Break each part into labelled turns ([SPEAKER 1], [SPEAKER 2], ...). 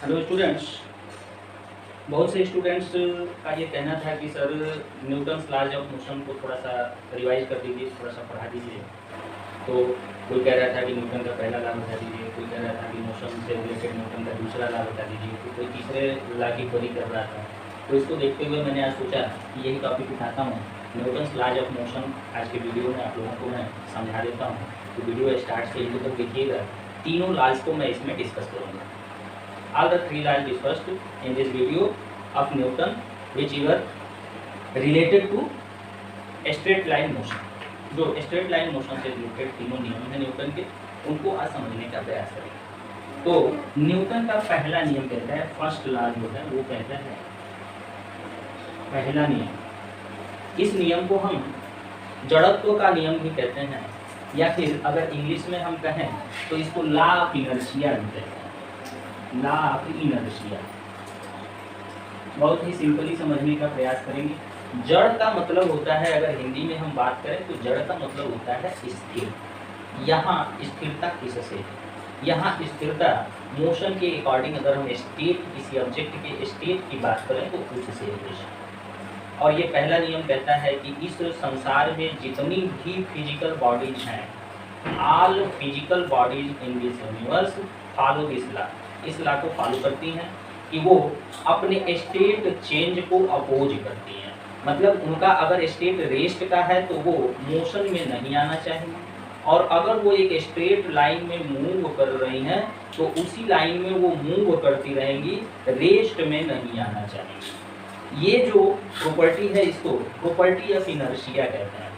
[SPEAKER 1] Hello students. बहुत से students का ये कहना था कि sir Newton's laws of motion को थोड़ा सा रिवाइज कर दीजिए, थोड़ा सा पढ़ा दीजिए। तो कोई कह रहा था कि न्यूटन का पहला लॉ बता दीजिए, कोई कह रहा था कि मोशन से रिलेटेड न्यूटन का दूसरा लॉ बता दीजिए, तो कोई तीसरे लॉ की क्वेरी कर रहा था। तो इसको देखते हुए मैंने आज सोचा कि यही टॉपिक उठाता हूँ, न्यूटन्स लॉज ऑफ मोशन। आज के वीडियो में आप लोगों को मैं समझा देता हूँ, तो वीडियो स्टार्ट से एंड तक देखिएगा। तीनों लॉज को मैं इसमें डिस्कस करूँगा। All the three laws discussed in this video of Newton, which were related to straight line motion. जो स्ट्रेट लाइन मोशन से रिलेटेड तीनों नियम हैं न्यूटन के, उनको आज समझने का प्रयास करेंगे। तो न्यूटन का पहला नियम कहता है, फर्स्ट लॉ जो है वो कहता है, पहला नियम, इस नियम को हम जड़त्व का नियम भी कहते हैं, या फिर अगर इंग्लिश में हम कहें तो इसको लॉ ऑफ इनर्शिया भी कहते हैं। लॉ ऑफ इनर्शिया बहुत ही सिंपली समझने का प्रयास करेंगे। जड़ का मतलब होता है, अगर हिंदी में हम बात करें तो जड़ का मतलब होता है स्थिर। यहाँ स्थिरता किससे? यहाँ स्थिरता मोशन के अकॉर्डिंग अगर हम स्टेट, किसी ऑब्जेक्ट के स्टेट की बात करें तो उससे है। और ये पहला नियम कहता है कि इस संसार में जितनी भी फिजिकल बॉडीज हैं, all physical bodies in this universe follow this law, इस लॉ को फॉलो करती हैं कि वो अपने स्टेट चेंज को अपोज करती हैं। मतलब उनका अगर स्टेट रेस्ट का है तो वो मोशन में नहीं आना चाहिए, और अगर वो एक स्ट्रेट लाइन में मूव कर रही हैं तो उसी लाइन में वो मूव करती रहेंगी, रेस्ट में नहीं आना चाहिए। ये जो प्रॉपर्टी है इसको प्रॉपर्टी ऑफ इनर्शिया कहते हैं।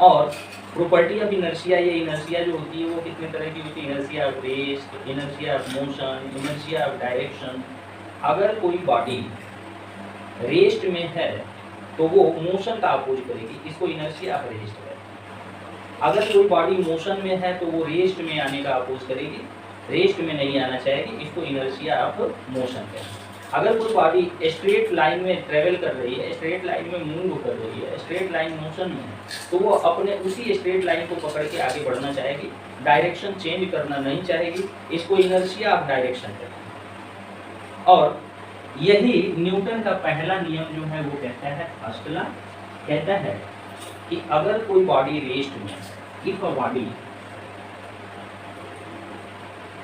[SPEAKER 1] और प्रॉपर्टी ऑफ इनर्शिया, ये इनर्शिया जो होती है वो कितने तरह की होती है? Inertia of rest, inertia of motion, inertia of direction. अगर कोई बॉडी रेस्ट में है तो वो मोशन का अपोज करेगी, इसको इनर्शिया ऑफ रेस्ट है। अगर कोई बॉडी मोशन में है तो वो रेस्ट में आने का अपोज करेगी, रेस्ट में नहीं आना चाहेगी, इसको इनर्शिया ऑफ मोशन कहते हैं। अगर कोई बॉडी स्ट्रेट लाइन में ट्रेवल कर रही है, स्ट्रेट लाइन में मूव कर रही है, स्ट्रेट लाइन मोशन में है, तो वो अपने उसी स्ट्रेट लाइन को पकड़ के आगे बढ़ना चाहेगी, डायरेक्शन चेंज करना नहीं चाहेगी, इसको इनर्शिया ऑफ डायरेक्शन कहते हैं। और यही न्यूटन का पहला नियम जो है वो कहता है, फर्स्ट लॉ कहता है कि अगर कोई बॉडी रेस्ट में, if a body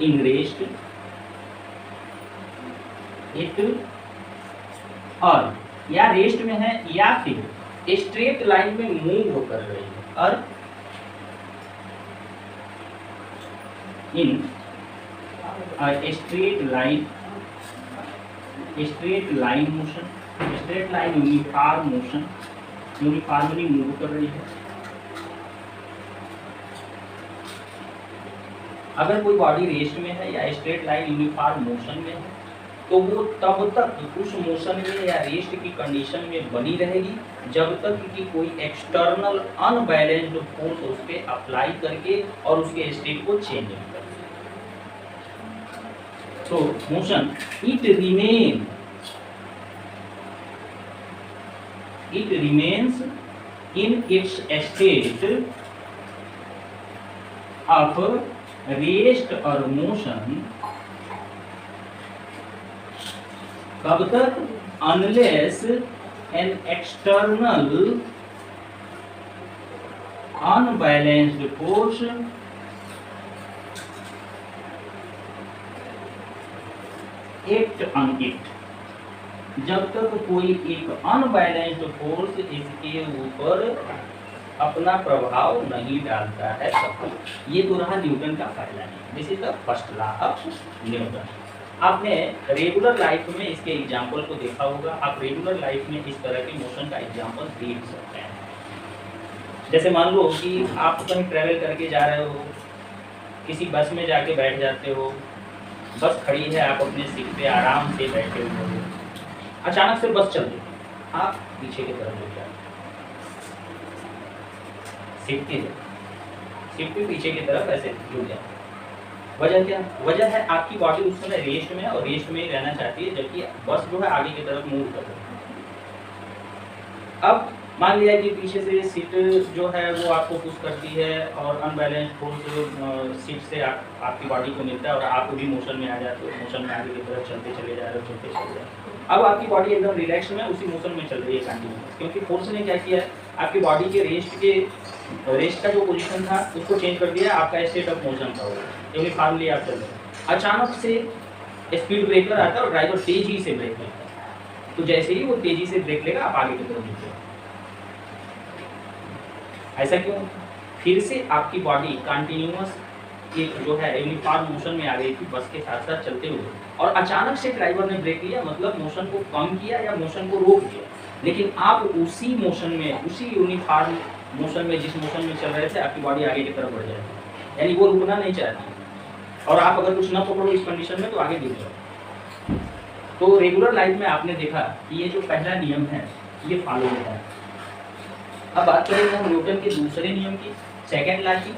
[SPEAKER 1] in rest it, और या रेस्ट में है या फिर स्ट्रेट लाइन में मूव कर रही है, और in straight line motion, straight line uniform motion, uniformly move कर रही है। अगर कोई बॉडी रेस्ट में है या स्ट्रेट लाइन यूनिफॉर्म मोशन में है तो वो तब तक उस मोशन में या रेस्ट की कंडीशन में बनी रहेगी जब तक कि कोई एक्सटर्नल अनबैलेंस्ड फोर्स उस पर अप्लाई करके और उसके स्टेट को चेंज नहीं कर सके। तो motion it remains in its state of rest और मोशन कब तक? Unless an external unbalanced force act on it, जब तक कोई एक अनबैलेंस्ड फोर्स इसके ऊपर अपना प्रभाव नहीं डालता है तब तक। ये तो रहा न्यूटन का पहला नियम, this is the first law of Newton. आपने रेगुलर लाइफ में इसके एग्जाम्पल को देखा होगा, आप रेगुलर लाइफ में इस तरह के मोशन का एग्जाम्पल देख सकते हैं। जैसे मान लो कि आप कहीं ट्रैवल करके जा रहे हो, किसी बस में जाके बैठ जाते हो, बस खड़ी है, आप अपने सीट पे आराम से बैठे हुए हो, अचानक से बस चल रही, आप पीछे की तरफ हो जाते, सीट के पीछे की तरफ ऐसे झुक जाते। वजह क्या? वजह है आपकी बॉडी उस समय रेस्ट में है और रेस्ट में ही रहना चाहती है, जबकि बस जो है आगे की तरफ मूव कर रही है। अब मान लिया कि पीछे से सीट जो है वो आपको पुश करती है और अनबैलेंस फोर्स सीट से आपकी बॉडी को मिलता है और आप भी मोशन में आ जाते हो, मोशन में आगे की तरफ चलते चले जा रहे हो, चलते चले जा रहे हो। अब आपकी बॉडी एकदम रिलैक्स में उसी मोशन में चल रही है कंटिन्यूस, क्योंकि फोर्स ने क्या किया है, आपकी बॉडी के रेस्ट का जो पोजीशन था उसको चेंज कर दिया, आपका स्टेट ऑफ मोशन था वो, यूनिफॉर्मली आप चल रहे हो। अचानक से स्पीड ब्रेकर आता है और ड्राइवर तेजी से ब्रेक लेता है, तो जैसे ही वो तेजी से ब्रेक लेगा आप आगे की तरफ निकलोगे। ऐसा क्यों? फिर से आपकी बॉडी कंटिन्यूअस एक जो है यूनिफॉर्म मोशन में आ गई थी बस के साथ साथ चलते हुए, और अचानक से ड्राइवर ने ब्रेक लिया, मतलब मोशन को कम किया या मोशन को रोक दिया, लेकिन आप उसी मोशन में, उसी यूनिफॉर्म मोशन में, जिस मोशन में चल रहे थे, आपकी बॉडी आगे की तरफ बढ़ जाएगी, यानी वो रुकना नहीं चाहती, और आप अगर कुछ ना पकड़ो इस कंडीशन में तो आगे गिर जाओ। तो रेगुलर लाइफ में आपने देखा कि ये जो पहला नियम है ये फॉलो होता है। अब बात करेंगे हम न्यूटन के दूसरे नियम की, सेकेंड लॉ की।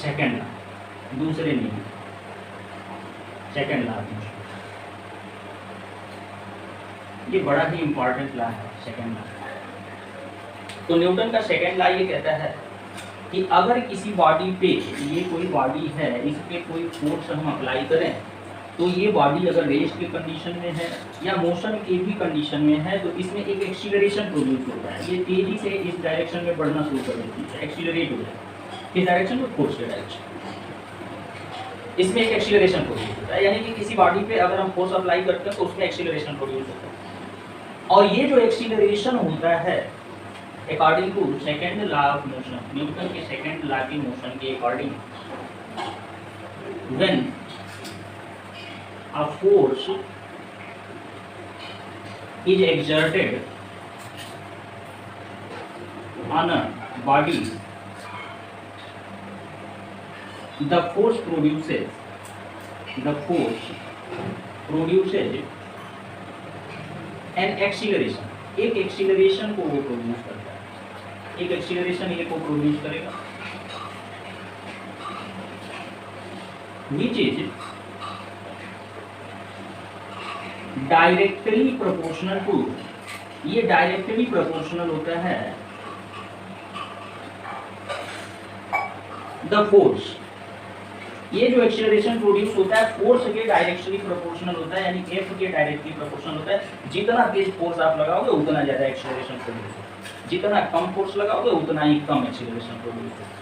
[SPEAKER 1] सेकेंड लॉ, दूसरे नियम, सेकेंड लॉ, ये बड़ा ही इंपॉर्टेंट लॉ है सेकेंड लॉ। तो न्यूटन का सेकेंड लॉ ये कहता है कि अगर किसी बॉडी पे, ये कोई बॉडी है, इस पे कोई फोर्स हम अप्लाई करें, तो ये बॉडी अगर रेस्ट की कंडीशन में है या मोशन की भी कंडीशन में है, तो इसमें एक एक्सीलरेशन प्रोड्यूस होता है, ये तेजी से इस डायरेक्शन में बढ़ना शुरू कर देती है, एक्सीलरेट हो जाए किस डायरेक्शन में, फोर्स के डायरेक्शन, इसमें एक एक्सीलरेशन प्रोड्यूस होता है, यानी कि किसी बॉडी पे अगर हम फोर्स अप्लाई करते हैं तो उसमें एक्सीलरेशन प्रोड्यूस होता है। और ये जो एक्सीलरेशन होता है according to second law of motion, Newton के सेकेंड लॉ की मोशन के according, when a force is exerted on a body, the force produces an acceleration, एक एक्सीलरेशन को वो प्रोड्यूस करता है, एक एक्सीलरेशन ये को प्रोड्यूस करेगा, which is directly proportional to, ये डायरेक्टली प्रोपोर्शनल होता है द फोर्स, ये जो एक्सीलरेशन प्रोड्यूस होता है फोर्स के डायरेक्टली प्रोपोर्शनल होता है, यानी एफ के डायरेक्टली प्रोपोर्शनल होता है। जितना तेज फोर्स आप लगाओगे उतना ज्यादा एक्सीलरेशन प्रोड्यूस होगा, जितना कम फोर्स लगाओगे उतना ही कम एक्सीलरेशन प्रोड्यूस होगा।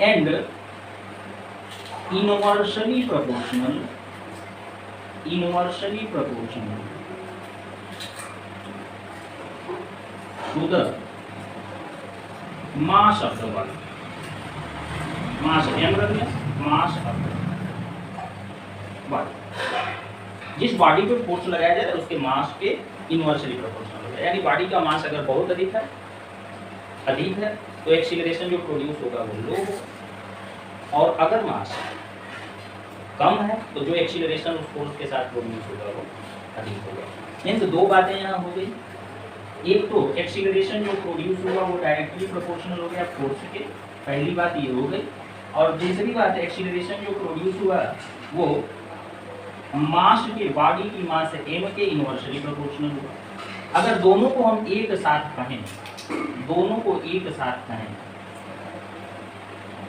[SPEAKER 1] And inversely proportional to the mass of the body, mass m रख लिया, mass of the body, जिस बॉडी पे फोर्स लगाया जाए उसके मास के इनवर्सली प्रोपोर्शनल होगा, यानी बॉडी का मास अगर बहुत अधिक है तो एक्सीलरेशन जो प्रोड्यूस होगा वो लो होगा, और अगर मास कम है तो जो एक्सीलरेशन उस फोर्स के साथ प्रोड्यूस होगा वो अधिक होगा। यानी तो दो बातें यहाँ हो गई, एक तो एक्सीलरेशन जो प्रोड्यूस हुआ वो डायरेक्टली प्रोपोर्शनल हो गया फोर्स के, पहली बात ये हो गई, और दूसरी बात एक्सीलरेशन जो प्रोड्यूस हुआ वो मास के, बॉडी की मास m के इनवर्सली प्रोपोर्शनल हुआ। अगर दोनों को हम एक साथ कहें,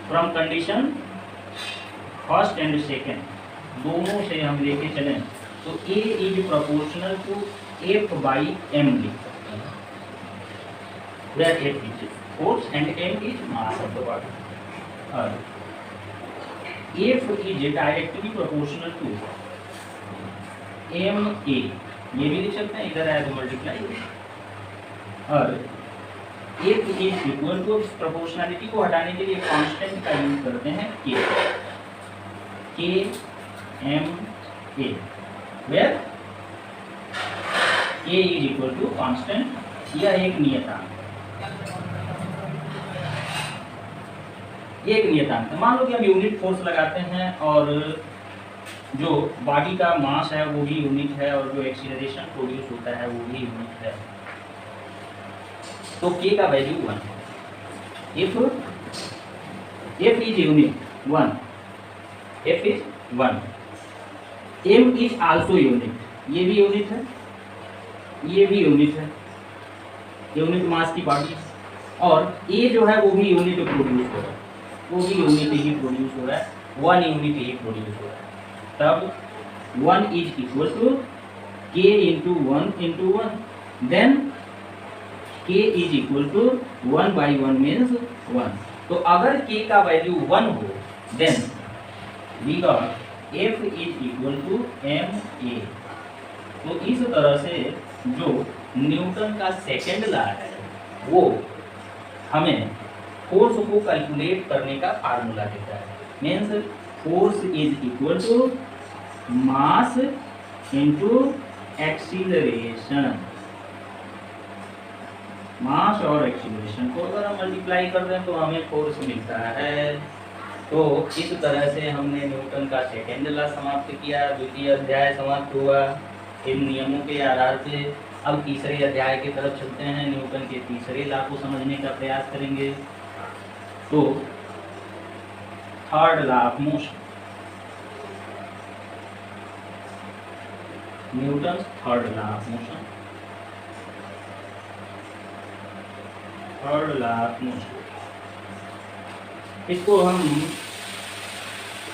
[SPEAKER 1] from condition first and second, दोनों से हम लेके चलें तो A is proportional to F by M लिख सकते हैं, where F is force and M is mass of the body, और F is directly proportional to MA, ये भी लिख सकते हैं, इधर आया तो मल्टीप्लाई, और F is equal to, proportionality को हटाने के लिए कांस्टेंट का यूज करते हैं K M A, where A is equal to constant, यह एक नियतांक है। मान लो कि हम यूनिट फोर्स लगाते हैं और जो बॉडी का मास है वो भी यूनिट है और जो एक्सीलरेशन प्रोड्यूस होता है वो भी यूनिट है, तो K का वैल्यू 1 है। F is unit 1, F is 1, M is also unit, ये भी यूनिट है, ये भी यूनिट है, यूनिट मास की बॉडी, और ए जो है वो भी यूनिट प्रोड्यूस हो रहा है, वो भी यूनिट ही प्रोड्यूस हो रहा है, 1 यूनिट ही प्रोड्यूस हो रहा है। तब 1 is equal to k into 1, then k is equal to 1/1 means 1। तो अगर k का वैल्यू 1 हो then we got f is equal to ma। तो इस तरह से जो न्यूटन का सेकेंड लॉ है वो हमें फोर्स को कैलकुलेट करने का फार्मूला देता है। Means force is equal to mass into acceleration. Mass और एक्सीलरेशन को अगर हम मल्टीप्लाई कर दें तो हमें फोर्स मिलता है। तो इस तरह से हमने न्यूटन का सेकेंड लॉ समाप्त किया, द्वितीय अध्याय समाप्त हुआ इन नियमों के आधार पे। अब तीसरे अध्याय की तरफ चलते हैं, न्यूटन के तीसरे लॉ को समझने का प्रयास करेंगे। तो third law of motion, Newton third law of motion, third law of motion, इसको हम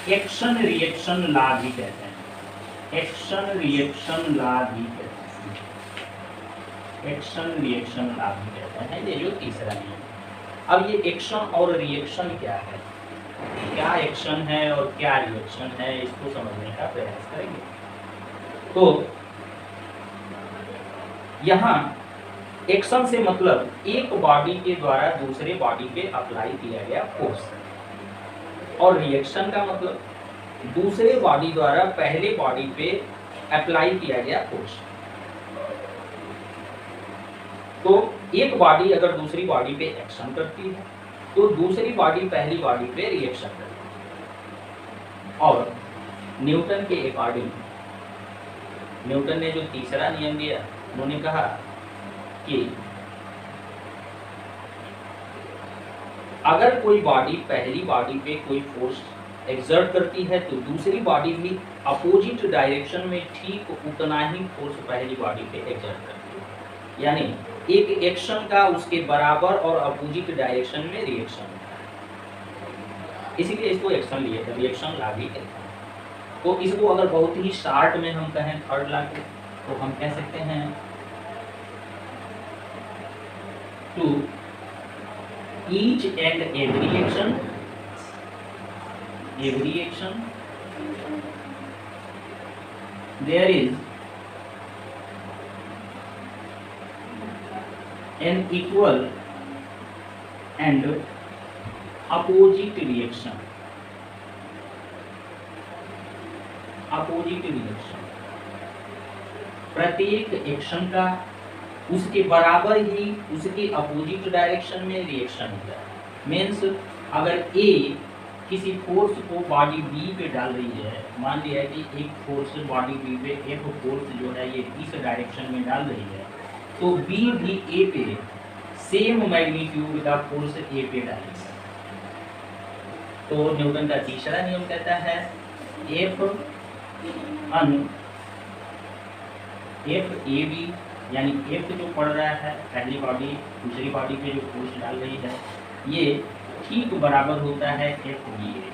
[SPEAKER 1] एक्शन रिएक्शन लॉ भी कहते हैं, एक्शन रिएक्शन लॉ भी कहते हैं, एक्शन रिएक्शन लॉ भी कहते हैं। ये जो तीसरा नियम। अब ये एक्शन और रिएक्शन क्या है, क्या एक्शन है और क्या रिएक्शन है, इसको समझने का प्रयास करेंगे। तो यहाँ एक्शन से मतलब एक बॉडी के द्वारा दूसरे बॉडी पे अप्लाई किया गया फोर्स, और रिएक्शन का मतलब दूसरे बॉडी द्वारा पहले बॉडी पे अप्लाई किया गया फोर्स। तो एक बॉडी अगर दूसरी बॉडी पे एक्शन करती है तो दूसरी बॉडी पहली बॉडी पे रिएक्शन करती है। और न्यूटन के अकॉर्डिंग, न्यूटन ने जो तीसरा नियम दिया, उन्होंने कहा कि अगर कोई बॉडी पहली बॉडी पे कोई फोर्स एक्सर्ट करती है तो दूसरी बॉडी भी अपोजिट डायरेक्शन में ठीक उतना ही फोर्स पहली बॉडी पे एक्सर्ट करती है। यानी एक एक्शन का उसके बराबर और अपोजिट डायरेक्शन में रिएक्शन होता है, इसीलिए इसको एक्शन रिएक्शन लॉ भी कहते हैं। तो इसको अगर बहुत ही शॉर्ट में हम कहें थर्ड लॉ के, तो हम कह सकते हैं to each and every action there is an equal and opposite reaction, प्रत्येक एक्शन का उसके बराबर ही उसके अपोजिट डायरेक्शन में रिएक्शन होता है। मीन्स अगर ए किसी फोर्स को बॉडी बी पे डाल रही है, मान लिया कि एक फोर्स बॉडी बी पे एफ फोर्स जो है ये इस डायरेक्शन में डाल रही है, तो बी भी ए पे सेम मैग्नीट्यूड का फोर्स ए पे डालेगा। तो न्यूटन का तीसरा नियम कहता है एफ ए बी, यानी एफ जो पड़ रहा है पहली बॉडी दूसरी बॉडी पे जो फोर्स डाल रही है ये ठीक बराबर होता है एफ बी ए,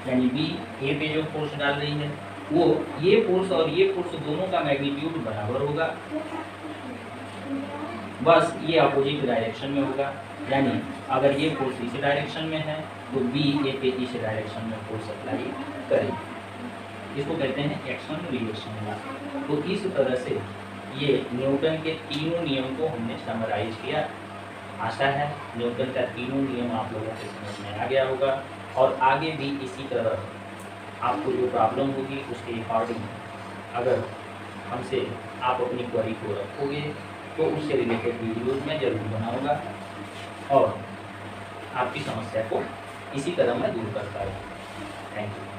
[SPEAKER 1] यानी बी ए पे जो फोर्स डाल रही है वो ये फोर्स और ये फोर्स दोनों का मैग्नीट्यूड बराबर होगा, बस ये अपोजिट डायरेक्शन में होगा। यानी अगर ये फोर्स इस डायरेक्शन में है तो बी ए पे इस डायरेक्शन में फोर्स अप्लाई करेगी। इसको कहते हैं एक्शन रिएक्शन लॉ। तो इस तरह से ये न्यूटन के तीनों नियम को हमने समराइज किया। आशा है न्यूटन का तीनों नियम आप लोगों के समझ में आ गया होगा, और आगे भी इसी तरह आपको जो प्रॉब्लम होगी उसके अकॉर्डिंग अगर हमसे आप अपनी क्वेरी को रखोगे तो उससे रिलेटेड वीडियोज मैं जरूर बनाऊंगा और आपकी समस्या को इसी तरह मैं दूर करता हूँ। Thank you.